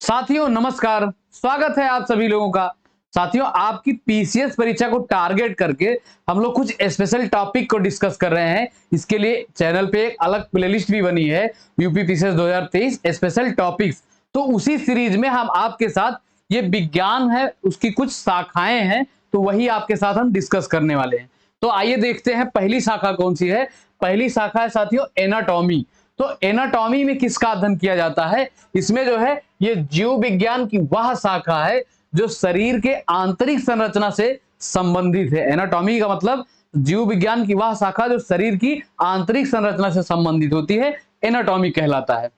साथियों नमस्कार, स्वागत है आप सभी लोगों का। साथियों आपकी पीसीएस परीक्षा को टारगेट करके हम लोग कुछ स्पेशल टॉपिक को डिस्कस कर रहे हैं। इसके लिए चैनल पे एक अलग प्लेलिस्ट भी बनी है, यूपी पीसीएस 2023 स्पेशल टॉपिक्स। तो उसी सीरीज में हम आपके साथ ये विज्ञान है उसकी कुछ शाखाएं हैं, तो वही आपके साथ हम डिस्कस करने वाले हैं। तो आइए देखते हैं पहली शाखा कौन सी है। पहली शाखा है साथियों एनाटॉमी। तो एनाटॉमी में किसका अध्ययन किया जाता है? इसमें जो है ये जीव विज्ञान की वह शाखा है जो शरीर के आंतरिक संरचना से संबंधित है। एनाटॉमी का मतलब जीव विज्ञान की वह शाखा जो शरीर की आंतरिक संरचना से संबंधित होती है, एनाटॉमी कहलाता है।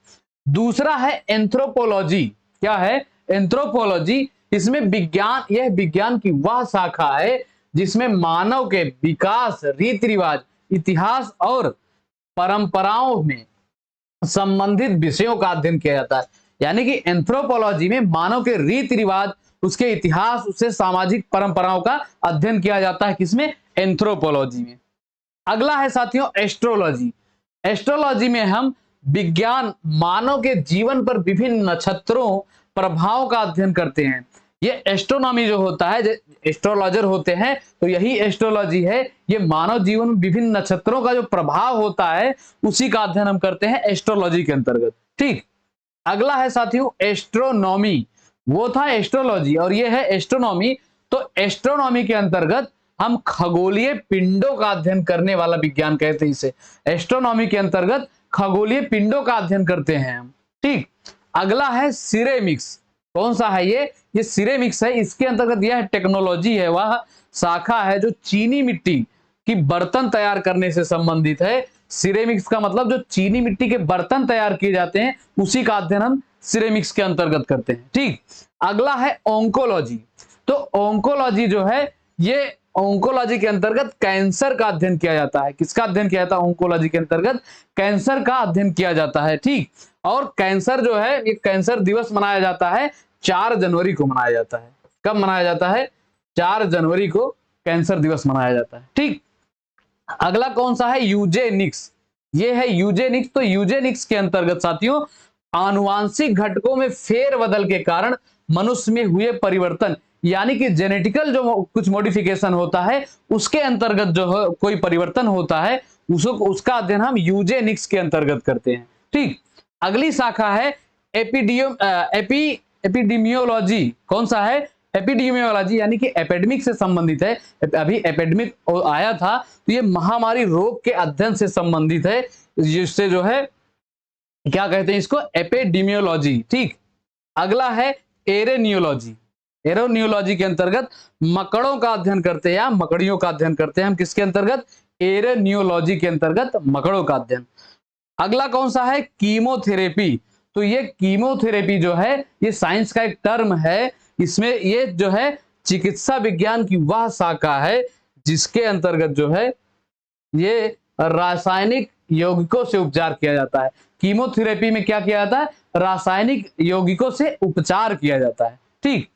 दूसरा है एंथ्रोपोलॉजी। क्या है? एंथ्रोपोलॉजी। इसमें विज्ञान, यह विज्ञान की वह शाखा है जिसमें मानव के विकास, रीति रिवाज, इतिहास और परंपराओं में संबंधित विषयों का अध्ययन किया जाता है। यानी कि एंथ्रोपोलॉजी में मानव के रीति रिवाज, उसके इतिहास, उससे सामाजिक परंपराओं का अध्ययन किया जाता है। किसमें? एंथ्रोपोलॉजी में। अगला है साथियों एस्ट्रोलॉजी। एस्ट्रोलॉजी में हम विज्ञान मानव के जीवन पर विभिन्न नक्षत्रों प्रभाव का अध्ययन करते हैं। ये एस्ट्रोनॉमी जो होता है, एस्ट्रोलॉजर होते हैं, तो यही एस्ट्रोलॉजी है। ये मानव जीवन में विभिन्न नक्षत्रों का जो प्रभाव होता है उसी का अध्ययन हम करते हैं एस्ट्रोलॉजी के अंतर्गत। ठीक। अगला है साथियों एस्ट्रोनॉमी। वो था एस्ट्रोलॉजी और ये है एस्ट्रोनॉमी। तो एस्ट्रोनॉमी के अंतर्गत हम खगोलीय पिंडों का अध्ययन करने वाला विज्ञान कहते हैं इसे। एस्ट्रोनॉमी के अंतर्गत खगोलीय पिंडों का अध्ययन करते हैं हम। ठीक। अगला है सिरेमिक्स। कौन सा है ये? ये सिरेमिक्स है। इसके अंतर्गत यह टेक्नोलॉजी है, वह शाखा है जो चीनी मिट्टी की बर्तन तैयार करने से संबंधित है। सिरेमिक्स का मतलब जो चीनी मिट्टी के बर्तन तैयार किए जाते हैं उसी का अध्ययन हम सिरेमिक्स के अंतर्गत करते हैं। ठीक। अगला है ओंकोलॉजी। तो ओंकोलॉजी जो है, ये ओंकोलॉजी के अंतर्गत कैंसर का अध्ययन किया जाता है। किसका अध्ययन किया जाता है? ओंकोलॉजी के अंतर्गत कैंसर का अध्ययन किया जाता है। ठीक। और कैंसर जो है, ये कैंसर दिवस मनाया जाता है 4 जनवरी को मनाया जाता है। कब मनाया जाता है? 4 जनवरी को कैंसर दिवस मनाया जाता है। ठीक। अगला कौन सा है? यूजेनिक्स। ये है यूजेनिक्स। तो यूजेनिक्स के अंतर्गत साथियों आनुवांशिक घटकों में फेरबदल के कारण मनुष्य में हुए परिवर्तन, यानी कि जेनेटिकल जो कुछ मॉडिफिकेशन होता है उसके अंतर्गत जो कोई परिवर्तन होता है उसका अध्ययन हम यूजेनिक्स के अंतर्गत करते हैं। ठीक। अगली शाखा है एपिडेमियोलॉजी। कौन सा है? एपिडेमियोलॉजी, यानी कि एपिडेमिक से संबंधित है। अभी एपिडेमिक आया था, तो ये महामारी रोग के अध्ययन से संबंधित है, जिससे जो है क्या कहते हैं इसको? एपिडेमियोलॉजी। ठीक। अगला है एरेनियोलॉजी। एरोनियोलॉजी के अंतर्गत मकड़ों का अध्ययन करते हैं या मकड़ियों का अध्ययन करते हैं हम। किसके अंतर्गत? एरेनियोलॉजी के अंतर्गत मकड़ों का अध्ययन। अगला कौन सा है? कीमोथेरेपी। तो ये कीमोथेरेपी जो है ये साइंस का एक टर्म है। इसमें ये जो है चिकित्सा विज्ञान की वह शाखा है जिसके अंतर्गत जो है ये रासायनिक यौगिकों से उपचार किया जाता है। कीमोथेरेपी में क्या किया जाता है? रासायनिक यौगिकों से उपचार किया जाता है। ठीक।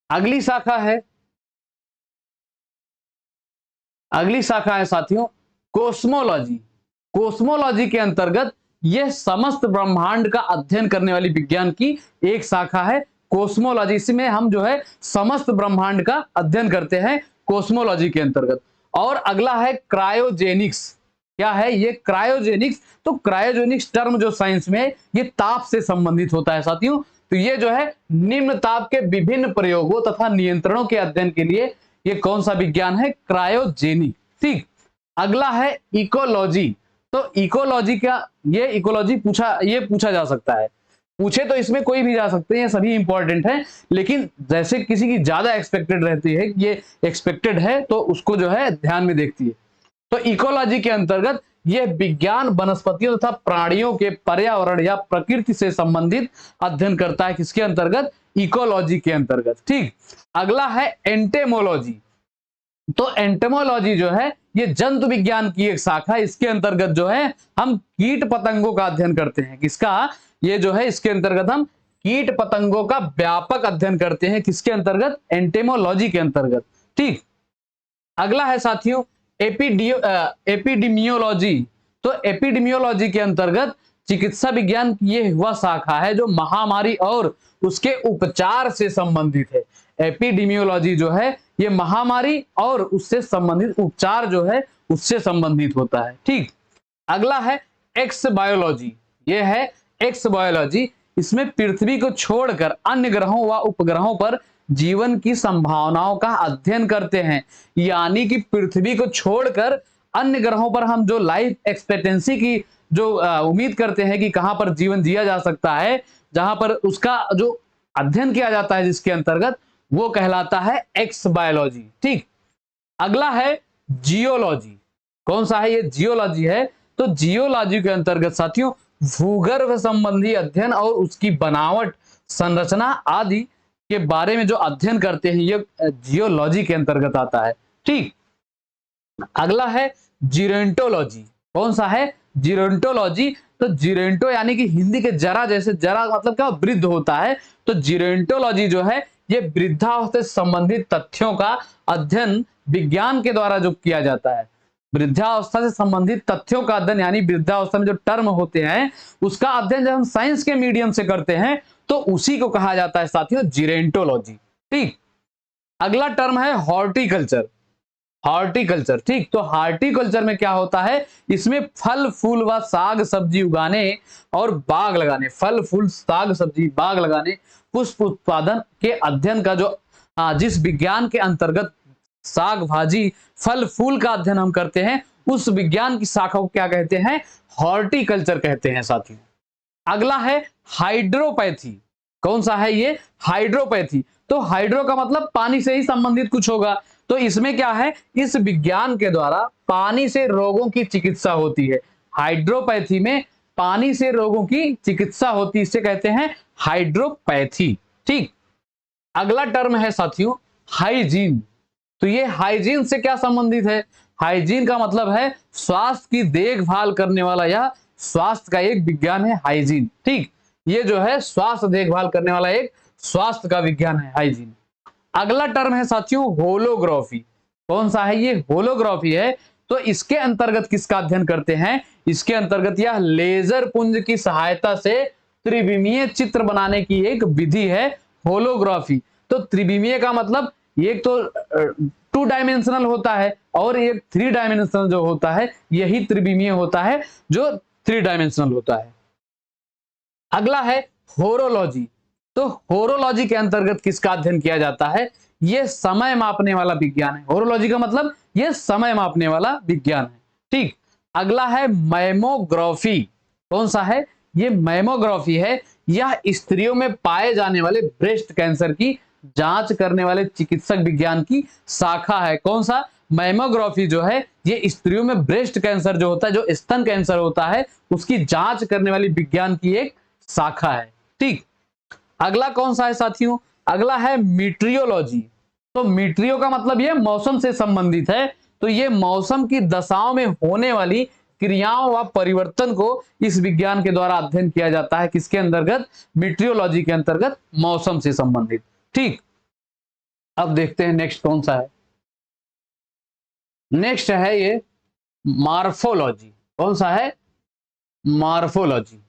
अगली शाखा है साथियों कोस्मोलॉजी। कोस्मोलॉजी के अंतर्गत यह समस्त ब्रह्मांड का अध्ययन करने वाली विज्ञान की एक शाखा है कोस्मोलॉजी। इसमें हम जो है समस्त ब्रह्मांड का अध्ययन करते हैं कोस्मोलॉजी के अंतर्गत। और अगला है क्रायोजेनिक्स। क्या है ये? क्रायोजेनिक्स। तो क्रायोजेनिक्स टर्म जो साइंस में ये ताप से संबंधित होता है साथियों। तो ये जो है निम्न ताप के विभिन्न प्रयोगों तथा नियंत्रणों के अध्ययन के लिए ये कौन सा विज्ञान है? क्रायोजेनिक। ठीक। अगला है इकोलॉजी। तो इकोलॉजी क्या? ये इकोलॉजी पूछा जा सकता है। पूछे तो इसमें कोई भी जा सकते हैं, सभी इंपॉर्टेंट हैं, लेकिन जैसे किसी की ज्यादा एक्सपेक्टेड रहती है, ये एक्सपेक्टेड है तो उसको जो है ध्यान में देखती है। तो इकोलॉजी के अंतर्गत यह विज्ञान वनस्पतियों तथा प्राणियों के पर्यावरण या प्रकृति से संबंधित अध्ययन करता है। किसके अंतर्गत? इकोलॉजी के अंतर्गत। ठीक। अगला है एंटेमोलॉजी। तो एंटेमोलॉजी जो है ये जंतु विज्ञान की एक शाखा है। इसके अंतर्गत जो है हम कीट पतंगों का अध्ययन करते हैं। किसका? ये जो है इसके अंतर्गत हम कीट पतंगों का व्यापक अध्ययन करते हैं। किसके अंतर्गत? एंटेमोलॉजी के अंतर्गत। ठीक। अगला है साथियों एपिडेमियोलॉजी। तो एपिडेमियोलॉजी के अंतर्गत चिकित्सा विज्ञान की ये वह शाखा है जो महामारी और उसके उपचार से संबंधित है। एपिडेमियोलॉजी जो है ये महामारी और उससे संबंधित उपचार जो है उससे संबंधित होता है। ठीक, अगला है एक्स बायोलॉजी। ये है एक्स बायोलॉजी। इसमें पृथ्वी को छोड़कर अन्य ग्रहों व उपग्रहों पर जीवन की संभावनाओं का अध्ययन करते हैं। यानी कि पृथ्वी को छोड़कर अन्य ग्रहों पर हम जो लाइफ एक्सपेक्टेंसी की जो उम्मीद करते हैं कि कहां पर जीवन जिया जा सकता है, जहां पर उसका जो अध्ययन किया जाता है जिसके अंतर्गत, वो कहलाता है एक्स बायोलॉजी। ठीक, अगला है जियोलॉजी। कौन सा है ये? जियोलॉजी है। तो जियोलॉजी के अंतर्गत साथियों भूगर्भ संबंधी अध्ययन और उसकी बनावट, संरचना आदि के बारे में जो अध्ययन करते हैं ये जियोलॉजी के अंतर्गत आता है। ठीक, अगला है जीरेंटोलॉजी। कौन सा है? जीरेंटोलॉजी। तो जीरेंटो यानी कि हिंदी के जरा जैसे, जरा मतलब क्या? वृद्ध होता है। तो जीरेंटोलॉजी जो है ये वृद्धावस्था से संबंधित तथ्यों का अध्ययन विज्ञान के द्वारा जो किया जाता है। वृद्धावस्था से संबंधित तथ्यों का अध्ययन यानी वृद्धावस्था में जो टर्म होते हैं उसका अध्ययन जब हम साइंस के मीडियम से करते हैं तो उसी को कहा जाता है साथियों जीरेंटोलॉजी। ठीक, अगला टर्म है हॉर्टिकल्चर। हॉर्टिकल्चर, ठीक, तो हॉर्टिकल्चर में क्या होता है? इसमें फल फूल व साग सब्जी उगाने और बाग लगाने, फल फूल साग सब्जी बाग लगाने, पुष्प उत्पादन के अध्ययन का जो जिस विज्ञान के अंतर्गत साग भाजी फल फूल का अध्ययन हम करते हैं उस विज्ञान की शाखा को क्या कहते हैं? हॉर्टिकल्चर कहते हैं साथियों। अगला है हाइड्रोपैथी। कौन सा है ये? हाइड्रोपैथी। तो हाइड्रो का मतलब पानी से ही संबंधित कुछ होगा। तो इसमें क्या है? इस विज्ञान के द्वारा पानी से रोगों की चिकित्सा होती है। हाइड्रोपैथी में पानी से रोगों की चिकित्सा होती है, इसे कहते हैं हाइड्रोपैथी। ठीक, अगला टर्म है साथियों हाइजीन। तो ये हाइजीन से क्या संबंधित है? हाइजीन का मतलब है स्वास्थ्य की देखभाल करने वाला, या स्वास्थ्य का एक विज्ञान है हाइजीन। ठीक, ये जो है स्वास्थ्य देखभाल करने वाला एक स्वास्थ्य का विज्ञान है हाइजीन। अगला टर्म है साथियों होलोग्राफी। कौन सा है ये? होलोग्राफी है। तो इसके अंतर्गत किसका अध्ययन करते हैं? इसके अंतर्गत यह लेजर पुंज की सहायता से त्रिविमीय चित्र बनाने की एक विधि है होलोग्राफी। तो त्रिविमीय का मतलब एक तो 2 डायमेंशनल होता है और एक 3 डायमेंशनल जो होता है यही त्रिविमीय होता है जो 3 डायमेंशनल होता है। अगला है होरोलॉजी। तो होरोलॉजी के अंतर्गत किसका अध्ययन किया जाता है? यह समय मापने वाला विज्ञान है। होरोलॉजी का मतलब यह समय मापने वाला विज्ञान है। ठीक, अगला है मैमोग्राफी। कौन सा है? ये मैमोग्राफी है। यह स्त्रियों में पाए जाने वाले ब्रेस्ट कैंसर की जांच करने वाले चिकित्सक विज्ञान की शाखा है। कौन सा? मैमोग्राफी जो है ये स्त्रियों में ब्रेस्ट कैंसर जो होता है, जो स्तन कैंसर होता है, उसकी जांच करने वाली विज्ञान की एक शाखा है। ठीक, अगला कौन सा है साथियों? अगला है मीट्रियोलॉजी। तो मीट्रियो का मतलब ये मौसम से संबंधित है। तो ये मौसम की दशाओं में होने वाली क्रियाओं व परिवर्तन को इस विज्ञान के द्वारा अध्ययन किया जाता है। किसके अंतर्गत? मीट्रियोलॉजी के अंतर्गत, मौसम से संबंधित। ठीक, अब देखते हैं नेक्स्ट कौन सा है। नेक्स्ट है ये मॉर्फोलॉजी। कौन सा है? मॉर्फोलॉजी।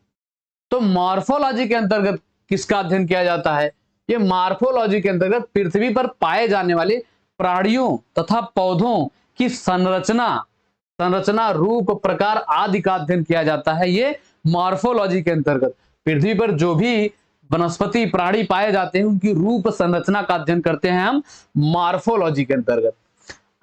तो मॉर्फोलॉजी के अंतर्गत किसका अध्ययन किया जाता है? ये मॉर्फोलॉजी के अंतर्गत पृथ्वी पर पाए जाने वाले प्राणियों तथा पौधों की संरचना, रूप, प्रकार आदि का अध्ययन किया जाता है। ये मॉर्फोलॉजी के अंतर्गत पृथ्वी पर जो भी वनस्पति प्राणी पाए जाते हैं उनकी रूप संरचना का अध्ययन करते हैं हम मॉर्फोलॉजी के अंतर्गत।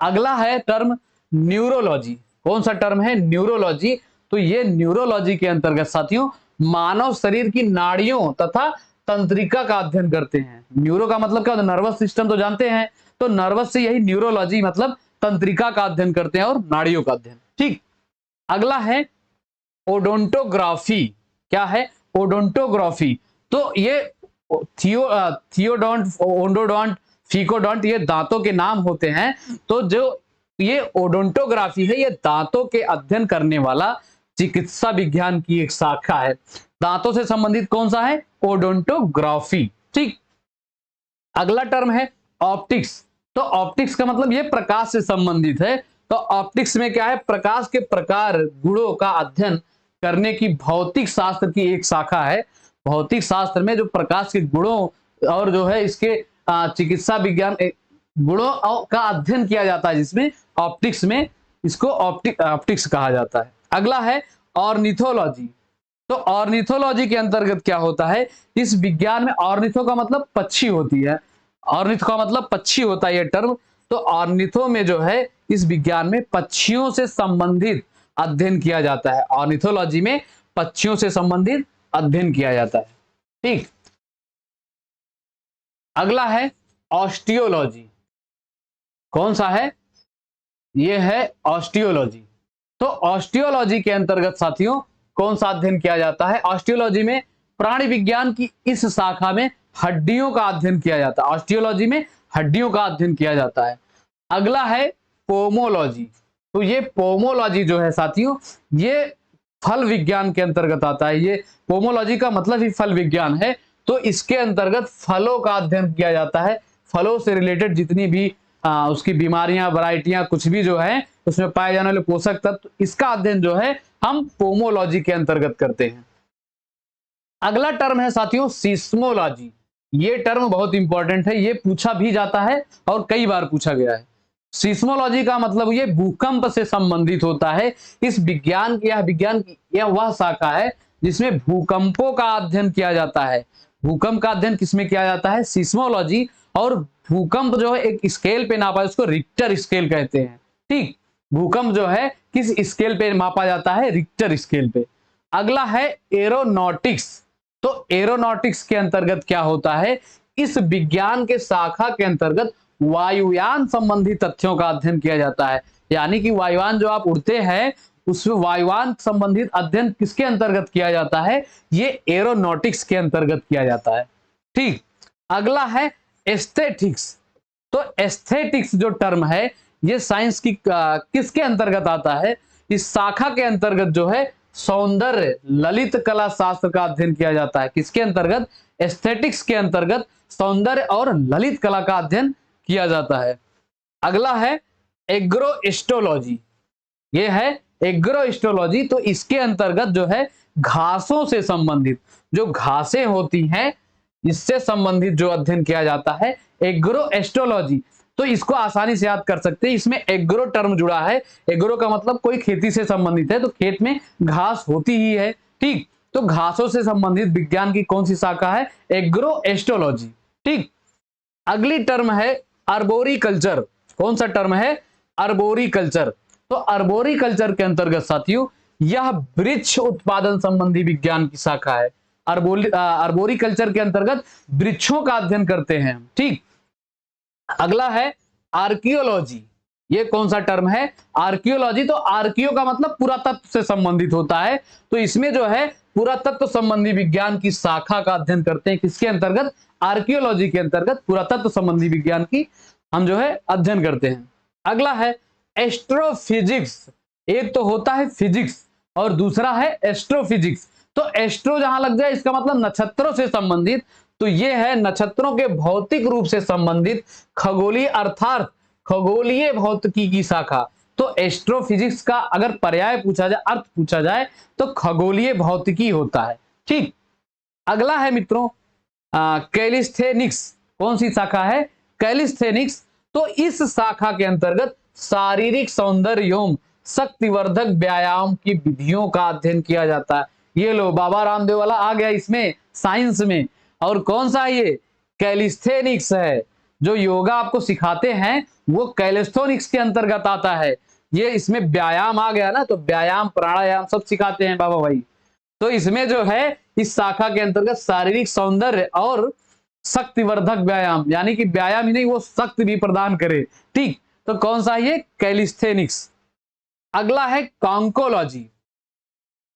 अगला है टर्म न्यूरोलॉजी। कौन सा टर्म है? न्यूरोलॉजी। तो ये न्यूरोलॉजी के अंतर्गत साथियों मानव शरीर की नाड़ियों तथा तंत्रिका का अध्ययन करते हैं। न्यूरो का मतलब क्या? नर्वस सिस्टम तो जानते हैं, तो नर्वस से यही न्यूरोलॉजी मतलब तंत्रिका का अध्ययन करते हैं और नाड़ियों का अध्ययन। ठीक, अगला है ओडोंटोग्राफी। क्या है? ओडोंटोग्राफी। तो ये थियोडोंट, ओंडोडोंट, फिकोडोंट ये दांतों के नाम होते हैं। तो जो ये ओडोंटोग्राफी है ये दांतों के अध्ययन करने वाला चिकित्सा विज्ञान की एक शाखा है। दांतों से संबंधित कौन सा है? ओडोंटोग्राफी। ठीक, अगला टर्म है ऑप्टिक्स। तो ऑप्टिक्स का मतलब ये प्रकाश से संबंधित है। तो ऑप्टिक्स में क्या है? प्रकाश के प्रकार गुणों का अध्ययन करने की भौतिक शास्त्र की एक शाखा है। भौतिक शास्त्र में जो प्रकाश के गुणों और जो है इसके चिकित्सा विज्ञान गुणों का अध्ययन किया जाता है, जिसमें ऑप्टिक्स में इसको ऑप्टिक्स कहा जाता है। अगला है ऑर्निथोलॉजी। तो ऑर्निथोलॉजी के अंतर्गत क्या होता है, इस विज्ञान में ऑर्निथो का मतलब पक्षी होती है, ऑर्निथो का मतलब पक्षी होता है ये टर्म। तो ऑर्निथो में जो है इस विज्ञान में पक्षियों से संबंधित अध्ययन किया जाता है। ऑर्निथोलॉजी में पक्षियों से संबंधित अध्ययन किया जाता है। ठीक, अगला है ऑस्टियोलॉजी। कौन सा है, ये है ऑस्टियोलॉजी। तो ऑस्टियोलॉजी के अंतर्गत साथियों कौन सा अध्ययन किया जाता है, ऑस्टियोलॉजी में प्राणी विज्ञान की इस शाखा में हड्डियों का अध्ययन किया जाता है। ऑस्टियोलॉजी में हड्डियों का अध्ययन किया जाता है। अगला है पोमोलॉजी। तो ये पोमोलॉजी जो है साथियों, ये फल विज्ञान के अंतर्गत आता है। ये पोमोलॉजी का मतलब ही फल विज्ञान है। तो इसके अंतर्गत फलों का अध्ययन किया जाता है। फलों से रिलेटेड जितनी भी उसकी बीमारियां, वैरायटियां, कुछ भी जो है उसमें पाए जाने वाले पोषक तत्व, इसका अध्ययन जो है हम पोमोलॉजी के अंतर्गत करते हैं। अगला टर्म है साथियों सिस्मोलॉजी। ये टर्म बहुत इंपॉर्टेंट है, ये पूछा भी जाता है और कई बार पूछा गया है। सिस्मोलॉजी का मतलब ये भूकंप से संबंधित होता है। इस विज्ञान की यह वह शाखा है जिसमें भूकंपों का अध्ययन किया जाता है। भूकंप का अध्ययन किसमें किया जाता है, सिस्मोलॉजी। और भूकंप जो है एक स्केल पे नापा, उसको रिक्टर स्केल कहते हैं। ठीक, भूकंप जो है किस स्केल पे मापा जाता है, रिक्टर स्केल पे। अगला है एरोनॉटिक्स। तो एरोनॉटिक्स के अंतर्गत क्या होता है, इस विज्ञान के शाखा के अंतर्गत वायुयान संबंधी तथ्यों का अध्ययन किया जाता है। यानी कि वायुयान जो आप उड़ते हैं उसमें वायुयान संबंधित अध्ययन किसके अंतर्गत किया जाता है, ये एरोनॉटिक्स के अंतर्गत किया जाता है। ठीक, अगला है एस्थेटिक्स। तो एस्थेटिक्स जो टर्म है ये साइंस की किसके अंतर्गत आता है, इस शाखा के अंतर्गत जो है सौंदर्य ललित कला शास्त्र का अध्ययन किया जाता है। किसके अंतर्गत, एस्थेटिक्स के अंतर्गत सौंदर्य और ललित कला का अध्ययन किया जाता है। अगला है एग्रोएस्ट्रोलॉजी। ये है एग्रोएस्ट्रोलॉजी। तो इसके अंतर्गत जो है घासों से संबंधित, जो घासें होती हैं इससे संबंधित जो अध्ययन किया जाता है, एग्रोएस्ट्रोलॉजी। तो इसको आसानी से याद कर सकते हैं, इसमें एग्रो टर्म जुड़ा है। एग्रो का मतलब कोई खेती से संबंधित है, तो खेत में घास होती ही है। ठीक, तो घासों से संबंधित विज्ञान की कौन सी शाखा है, एग्रोएस्ट्रोलॉजी। ठीक, अगली टर्म है अर्बोरिकल्चर। कौन सा टर्म है, अर्बोरिकल्चर। तो अर्बोरिकल्चर के अंतर्गत साथियों यह वृक्ष उत्पादन संबंधी विज्ञान की शाखा है। अर्बोरिकल्चर के अंतर्गत वृक्षों का अध्ययन करते हैं। ठीक, अगला है आर्कियोलॉजी। ये कौन सा टर्म है, आर्कियोलॉजी। तो आर्कियो का मतलब पुरातत्व से संबंधित होता है। तो इसमें जो है पुरातत्व संबंधी विज्ञान की शाखा का अध्ययन करते हैं। किसके अंतर्गत, आर्कियोलॉजी के अंतर्गत पुरातत्व संबंधी विज्ञान की हम जो है अध्ययन करते हैं। अगला है एस्ट्रोफिजिक्स। एक तो होता है फिजिक्स और दूसरा है एस्ट्रोफिजिक्स। तो एस्ट्रो जहां लग जाए इसका मतलब नक्षत्रों से संबंधित, तो ये है नक्षत्रों के भौतिक रूप से संबंधित खगोलीय अर्थात खगोलीय भौतिकी की शाखा। तो एस्ट्रोफिजिक्स का अगर पर्याय पूछा जाए, अर्थ पूछा जाए, तो खगोलीय भौतिकी होता है। ठीक, अगला है मित्रों कैलिस्थेनिक्स। कौन सी शाखा है, कैलिस्थेनिक्स। तो इस शाखा के अंतर्गत शारीरिक सौंदर्य एवं शक्तिवर्धक व्यायाम की विधियों का अध्ययन किया जाता है। ये लो बाबा रामदेव वाला आ गया इसमें साइंस में। और कौन सा ये, कैलिस्थेनिक्स है। जो योगा आपको सिखाते हैं वो कैलिस्थेनिक्स के अंतर्गत आता है। ये इसमें व्यायाम आ गया ना, तो व्यायाम प्राणायाम सब सिखाते हैं बाबा भाई। तो इसमें जो है इस शाखा के अंतर्गत शारीरिक सौंदर्य और शक्तिवर्धक व्यायाम, यानी कि व्यायाम ही नहीं वो शक्ति भी प्रदान करे। ठीक, तो कौन सा ये, कैलिस्थेनिक्स। अगला है कॉन्कोलॉजी।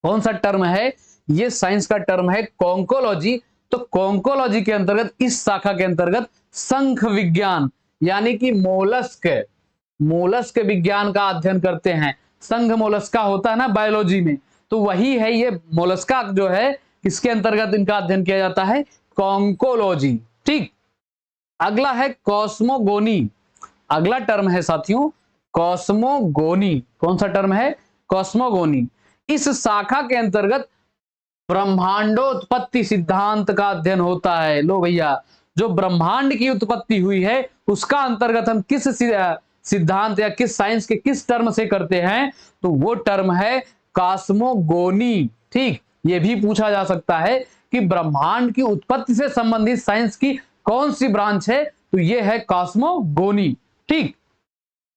कौन सा टर्म है, ये साइंस का टर्म है कॉन्कोलॉजी। तो कॉन्कोलॉजी के अंतर्गत इस शाखा के अंतर्गत शंख विज्ञान यानी कि मोलस्क विज्ञान का अध्ययन करते हैं। संघ मोलस्का होता है ना बायोलॉजी में, तो वही है ये मोलस्का जो है, किसके अंतर्गत इनका अध्ययन किया जाता है, कॉन्कोलॉजी। ठीक, अगला है कॉस्मोगोनी। अगला टर्म है साथियों कॉस्मोगोनी। कौन सा टर्म है, कॉस्मोगोनी। इस शाखा के अंतर्गत ब्रह्मांडोत्पत्ति सिद्धांत का अध्ययन होता है। लो भैया, जो ब्रह्मांड की उत्पत्ति हुई है उसका अंतर्गत हम किस सिद्धांत या किस साइंस के किस टर्म से करते हैं, तो वो टर्म है कॉस्मोगोनी। ठीक, ये भी पूछा जा सकता है कि ब्रह्मांड की उत्पत्ति से संबंधित साइंस की कौन सी ब्रांच है, तो ये है कॉस्मोगोनी। ठीक,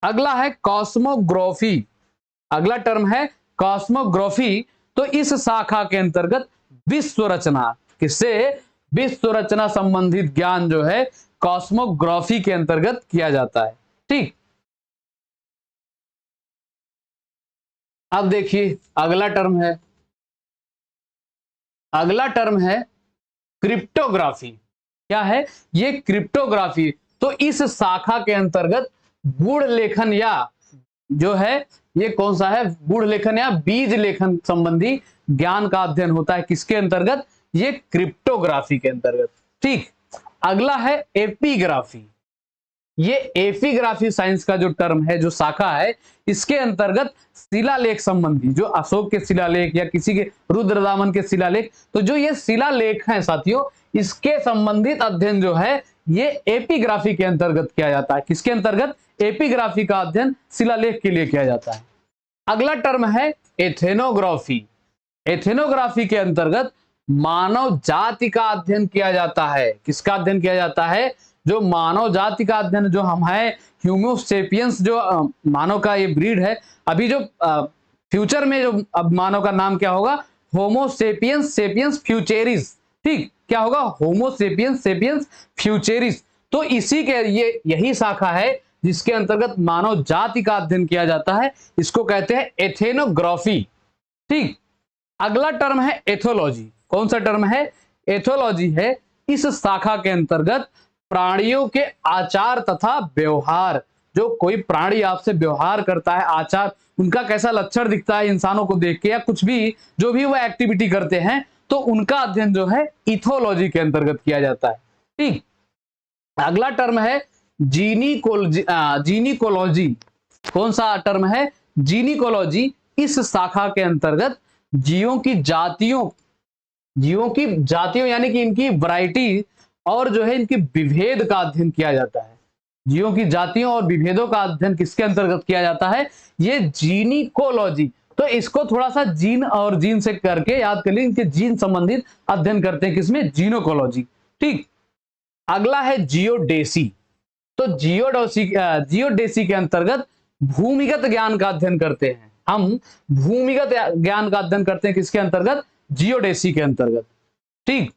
अगला है कॉस्मोग्राफी। अगला टर्म है कॉस्मोग्राफी। तो इस शाखा के अंतर्गत विश्व रचना, किससे, विश्व रचना संबंधित ज्ञान जो है कॉस्मोग्राफी के अंतर्गत किया जाता है। ठीक, अब देखिए अगला टर्म है, अगला टर्म है क्रिप्टोग्राफी। क्या है ये, क्रिप्टोग्राफी। तो इस शाखा के अंतर्गत गूढ़ लेखन या जो है ये कौन सा है, गूढ़ लेखन या बीज लेखन संबंधी ज्ञान का अध्ययन होता है। किसके अंतर्गत, ये क्रिप्टोग्राफी के अंतर्गत। ठीक, अगला है एपिग्राफी। ये एपिग्राफी साइंस का जो टर्म है, जो शाखा है, इसके अंतर्गत शिलालेख संबंधी, जो अशोक के शिलालेख या किसी के रुद्रदामन के शिलालेख, तो जो ये शिलालेख हैं साथियों, इसके संबंधित अध्ययन जो है ये एपिग्राफी के अंतर्गत किया जाता है। किसके अंतर्गत, एपिग्राफी का अध्ययन शिलालेख के लिए किया जाता है। अगला टर्म है एथेनोग्राफी। एथेनोग्राफी के अंतर्गत मानव जाति का अध्ययन किया जाता है। किसका अध्ययन किया जाता है, जो मानव जाति का अध्ययन, जो हम है ह्यूमोसेपियंस, जो मानव का ये ब्रीड है। अभी जो फ्यूचर में जो अब मानव का नाम क्या होगा, होमोसेपियंस सेपियंस फ्यूचेरिस। ठीक, क्या होगा, होमोसेपियंस सेपियंस फ्यूचेरिस। तो इसी के ये यही शाखा है जिसके अंतर्गत मानव जाति का अध्ययन किया जाता है। इसको कहते हैं एथेनोग्राफी। ठीक, अगला टर्म है एथोलॉजी। कौन सा टर्म है, एथोलॉजी है। इस शाखा के अंतर्गत प्राणियों के आचार तथा व्यवहार, जो कोई प्राणी आपसे व्यवहार करता है, आचार उनका कैसा लक्षण दिखता है इंसानों को देख के, या कुछ भी जो भी वो एक्टिविटी करते हैं, तो उनका अध्ययन जो है इथोलॉजी के अंतर्गत किया जाता है। ठीक, अगला टर्म है जीनिकोलॉजी। कौन सा टर्म है, जीनिकोलॉजी। इस शाखा के अंतर्गत जीवों की जातियों यानी कि इनकी वैरायटी और जो है इनकी विभेद का अध्ययन किया जाता है। जीवों की जातियों और विभेदों का अध्ययन किसके अंतर्गत किया जाता है, ये जीनिकोलॉजी। तो इसको थोड़ा सा जीन और जीन से करके याद कर लीजिए, इनके जीन संबंधित अध्ययन करते हैं, किसमें, जीनोकोलॉजी। ठीक, अगला है जियोडेसी। तो जियोडेसी के अंतर्गत भूमिगत ज्ञान का अध्ययन करते हैं। हम भूमिगत ज्ञान का अध्ययन करते हैं किसके अंतर्गत, जियोडेसी के अंतर्गत। ठीक,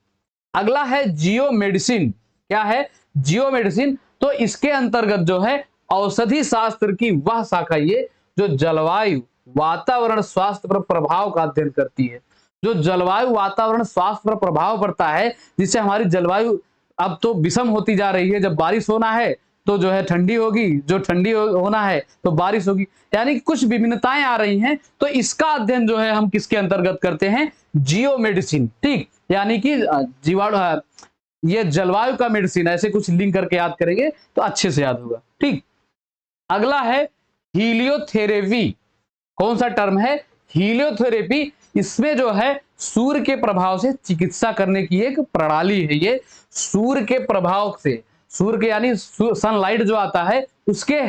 अगला है जियो मेडिसिन। क्या है, जियो मेडिसिन। तो इसके अंतर्गत जो है औषधि शास्त्र की वह शाखा ये जो जलवायु वातावरण स्वास्थ्य पर प्रभाव का अध्ययन करती है। जो जलवायु वातावरण स्वास्थ्य पर प्रभाव पड़ता है, जिससे हमारी जलवायु अब तो विषम होती जा रही है। जब बारिश होना है तो जो है ठंडी होगी, जो ठंडी होना है तो बारिश होगी, यानी कुछ विभिन्नताएं आ रही हैं। तो इसका अध्ययन जो है हम किसके अंतर्गत करते हैं, जियो मेडिसिन। ठीक, यानी कि जीवाणु, ये जलवायु का मेडिसिन, ऐसे कुछ लिंक करके याद करेंगे तो अच्छे से याद होगा। ठीक, अगला है हीलियोथेरेपी। कौन सा टर्म है, हीलियोथेरेपी। इसमें जो है सूर्य के प्रभाव से चिकित्सा करने की एक प्रणाली है। ये सूर्य के प्रभाव से, सूर्य के यानी सनलाइट जो आता है उससे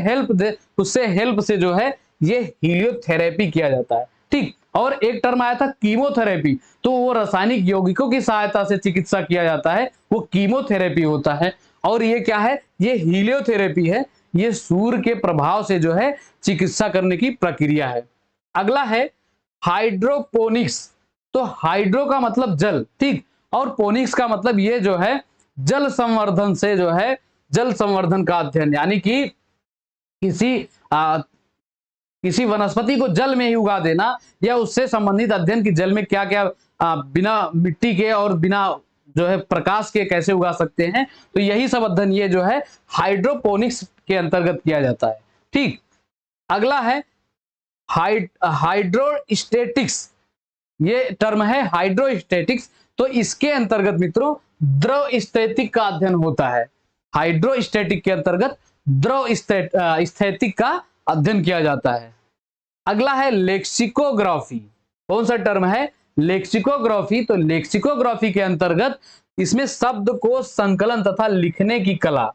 हेल्प से जो है ये हीलियोथेरेपी किया जाता है। ठीक, और एक टर्म आया था कीमोथेरेपी। तो वो रासायनिक यौगिकों की सहायता से चिकित्सा किया जाता है, वो कीमोथेरेपी होता है। और ये क्या है, ये हीलियोथेरेपी है। ये सूर्य के प्रभाव से जो है चिकित्सा करने की प्रक्रिया है। अगला है हाइड्रोपोनिक्स। तो हाइड्रो का मतलब जल, ठीक, और पोनिक्स का मतलब ये जो है जल संवर्धन से जो है जल संवर्धन का अध्ययन, यानी कि किसी वनस्पति को जल में ही उगा देना या उससे संबंधित अध्ययन की जल में क्या क्या बिना मिट्टी के और बिना जो है प्रकाश के कैसे उगा सकते हैं। तो यही सब अध्ययन ये जो है हाइड्रोपोनिक्स के अंतर्गत किया जाता है। ठीक, अगला है हाइड्रोस्टेटिक्स। ये टर्म है हाइड्रोस्टेटिक्स। तो इसके अंतर्गत मित्रों द्रव स्थैतिक का अध्ययन होता है। हाइड्रोस्टेटिक के अंतर्गत द्रव स्थैतिक का अध्ययन किया जाता है। अगला है लेक्सिकोग्राफी। कौन सा टर्म है? लेक्सिकोग्राफी। तो लेक्सिकोग्राफी के अंतर्गत इसमें शब्द को संकलन तथा लिखने की कला,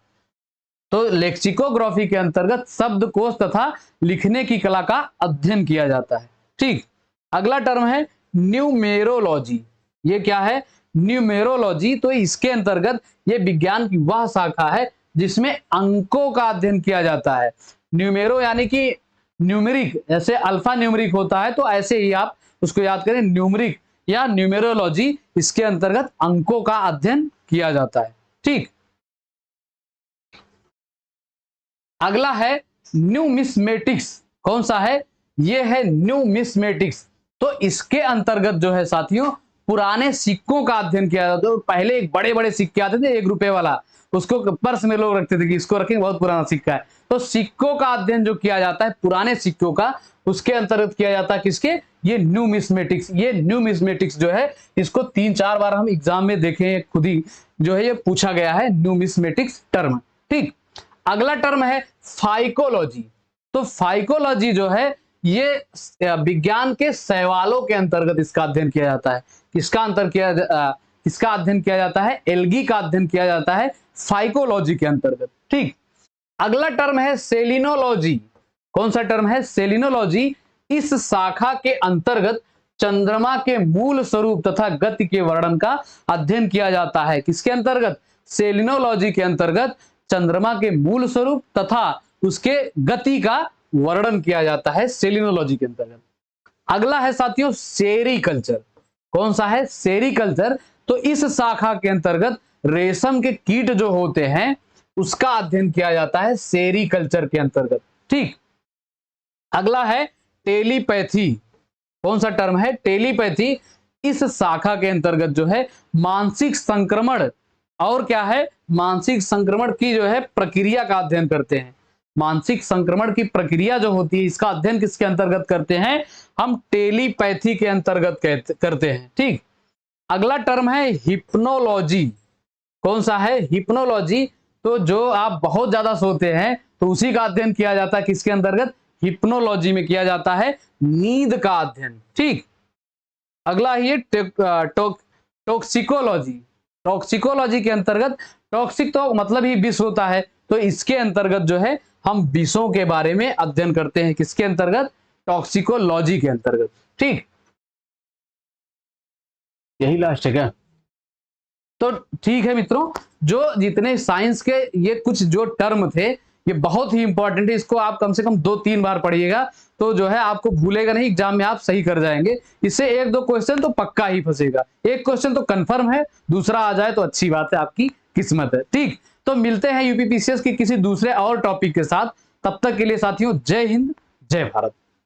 तो लेक्सिकोग्राफी के अंतर्गत शब्दकोश तथा लिखने की कला का अध्ययन किया जाता है। ठीक, अगला टर्म है न्यूमेरोलॉजी। ये क्या है? न्यूमेरोलॉजी। तो इसके अंतर्गत ये विज्ञान की वह शाखा है जिसमें अंकों का अध्ययन किया जाता है। न्यूमेरो यानी कि न्यूमेरिक, जैसे अल्फा न्यूमेरिक होता है तो ऐसे ही आप उसको याद करें, न्यूमेरिक या न्यूमेरोलॉजी। इसके अंतर्गत अंकों का अध्ययन किया जाता है। ठीक, अगला है न्यूमिस्मेटिक्स। कौन सा है? ये है न्यूमिस्मेटिक्स। तो इसके अंतर्गत जो है साथियों पुराने सिक्कों का अध्ययन किया जाता है। पहले एक बड़े बड़े सिक्के आते थे, 1 रुपए वाला, उसको पर्स में लोग रखते थे कि इसको रखेंगे, बहुत पुराना सिक्का है। तो सिक्कों का अध्ययन जो किया जाता है पुराने सिक्कों का, उसके अंतर्गत किया जाता है किसके? ये न्यूमिस्मेटिक्स। ये न्यूमिस्मेटिक्स जो है इसको 3-4 बार हम एग्जाम में देखें, खुद ही जो है ये पूछा गया है न्यूमिस्मेटिक्स टर्म। ठीक, अगला टर्म है फाइकोलॉजी। तो फाइकोलॉजी जो है ये विज्ञान के शैवालों के अंतर्गत इसका अध्ययन किया जाता है। इसका अध्ययन किया जाता है, एल्गी का अध्ययन किया जाता है फाइकोलॉजी के अंतर्गत। ठीक, अगला टर्म है सेलिनोलॉजी। कौन सा टर्म है? सेलिनोलॉजी। इस शाखा के अंतर्गत चंद्रमा के मूल स्वरूप तथा गति के वर्णन का अध्ययन किया जाता है। किसके अंतर्गत? सेलिनोलॉजी के अंतर्गत चंद्रमा के मूल स्वरूप तथा उसके गति का वर्णन किया जाता है सेलिनोलॉजी के अंतर्गत। अगला है साथियों सेरीकल्चर। कौन सा है? सेरीकल्चर। तो इस शाखा के अंतर्गत रेशम के कीट जो होते हैं उसका अध्ययन किया जाता है सेरीकल्चर के अंतर्गत। ठीक, अगला है टेलीपैथी। कौन सा टर्म है? टेलीपैथी। इस शाखा के अंतर्गत जो है मानसिक संक्रमण और क्या है, मानसिक संक्रमण की जो है प्रक्रिया का अध्ययन करते हैं। मानसिक संक्रमण की प्रक्रिया जो होती है इसका अध्ययन किसके अंतर्गत करते हैं? हम टेलीपैथी के अंतर्गत करते हैं। ठीक, अगला टर्म है हिप्नोलॉजी। कौन सा है? हिप्नोलॉजी। तो जो आप बहुत ज्यादा सोते हैं तो उसी का अध्ययन किया जाता है किसके अंतर्गत? हिप्नोलॉजी में किया जाता है नींद का अध्ययन। ठीक, अगला है टॉक्सिकोलॉजी। टॉक्सिकोलॉजी के अंतर्गत, टॉक्सिक तो मतलब ही विष होता है, तो इसके अंतर्गत जो है हम विषों के बारे में अध्ययन करते हैं। किसके अंतर्गत? टॉक्सिकोलॉजी के अंतर्गत। ठीक, यही लास्ट है क्या? तो ठीक है मित्रों, जो जितने साइंस के ये कुछ जो टर्म थे ये बहुत ही इंपॉर्टेंट है। इसको आप कम से कम 2-3 बार पढ़िएगा तो जो है आपको भूलेगा नहीं, एग्जाम में आप सही कर जाएंगे। इससे 1-2 क्वेश्चन तो पक्का ही फंसेगा, एक क्वेश्चन तो कंफर्म है, दूसरा आ जाए तो अच्छी बात है, आपकी किस्मत है। ठीक, तो मिलते हैं यूपीपीसीएस की किसी दूसरे और टॉपिक के साथ। तब तक के लिए साथियों जय हिंद, जय भारत।